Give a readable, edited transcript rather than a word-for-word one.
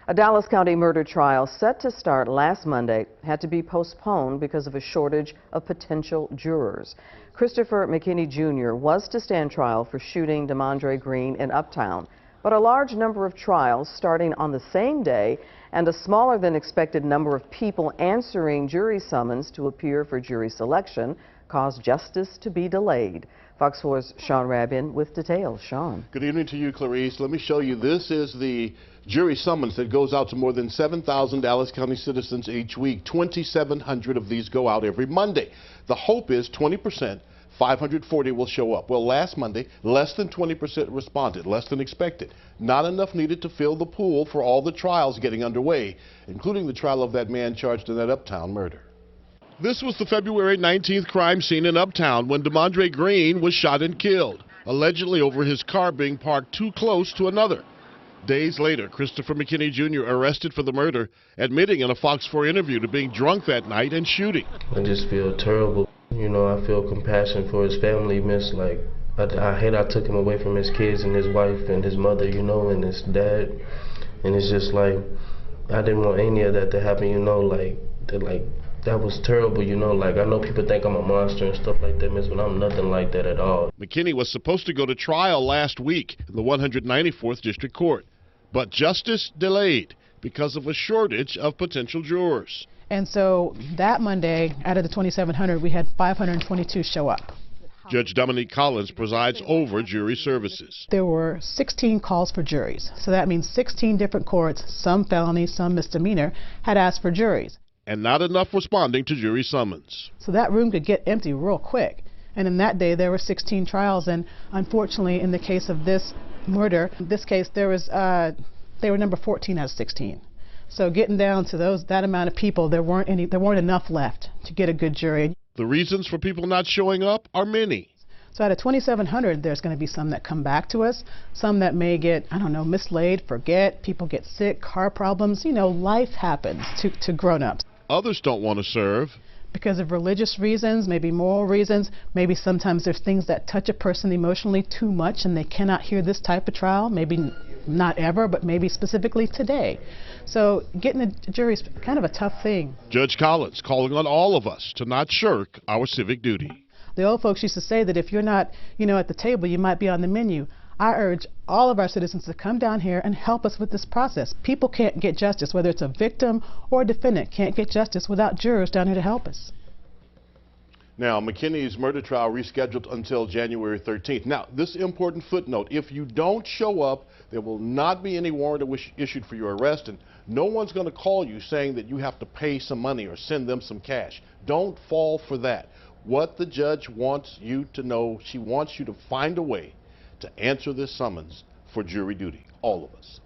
A Dallas County murder trial set to start last Monday had to be postponed because of a shortage of potential jurors. Christopher McKinney Jr. was to stand trial for shooting DeMondre Green in Uptown, but a large number of trials starting on the same day and a smaller than expected number of people answering jury summons to appear for jury selection caused justice to be delayed. Fox 4's Sean Rabin with details. Sean. Good evening to you, Clarice. Let me show you. This is the jury summons that goes out to more than 7,000 Dallas County citizens each week. 2,700 of these go out every Monday. The hope is 20%, 540 will show up. Well, last Monday, less than 20% responded, less than expected. Not enough needed to fill the pool for all the trials getting underway, including the trial of that man charged in that Uptown murder. This was the February 19th crime scene in Uptown when DeMondre Green was shot and killed, allegedly over his car being parked too close to another. Days later, Christopher McKinney Jr. arrested for the murder, admitting in a Fox 4 interview to being drunk that night and shooting. I just feel terrible. You know, I feel compassion for his family, miss. Like, I hate I took him away from his kids and his wife and his mother, you know, and his dad. And it's just like, I didn't want any of that to happen, you know, that was terrible, you know, like I know people think I'm a monster and stuff like that, miss, but I'm nothing like that at all. McKinney was supposed to go to trial last week in the 194th District Court, but justice delayed because of a shortage of potential jurors. And so that Monday, out of the 2,700, we had 522 show up. Judge Dominique Collins presides over jury services. There were 16 calls for juries, so that means 16 different courts, some felony, some misdemeanor, had asked for juries. And not enough responding to jury summons. So that room could get empty real quick. And in that day, there were 16 trials. And unfortunately, in the case of this murder, in this case, there was they were number 14 out of 16. So getting down to that amount of people, there weren't enough left to get a good jury. The reasons for people not showing up are many. So out of 2,700, there's going to be some that come back to us, some that may get, I don't know, mislaid, forget, people get sick, car problems. You know, life happens to grown-ups. Others don't want to serve because of religious reasons, maybe moral reasons, maybe sometimes there's things that touch a person emotionally too much and they cannot hear this type of trial, maybe not ever, but maybe specifically today. So getting a jury is kind of a tough thing. Judge Collins calling on all of us to not shirk our civic duty. The old folks used to say that if you're not, you know, at the table, you might be on the menu. I urge all of our citizens to come down here and help us with this process. People can't get justice, whether it's a victim or a defendant, can't get justice without jurors down here to help us. Now, McKinney's murder trial rescheduled until January 13th. Now, this important footnote, if you don't show up, there will not be any warrant issued for your arrest, and no one's going to call you saying that you have to pay some money or send them some cash. Don't fall for that. What the judge wants you to know, she wants you to find a way to answer this summons for jury duty, all of us.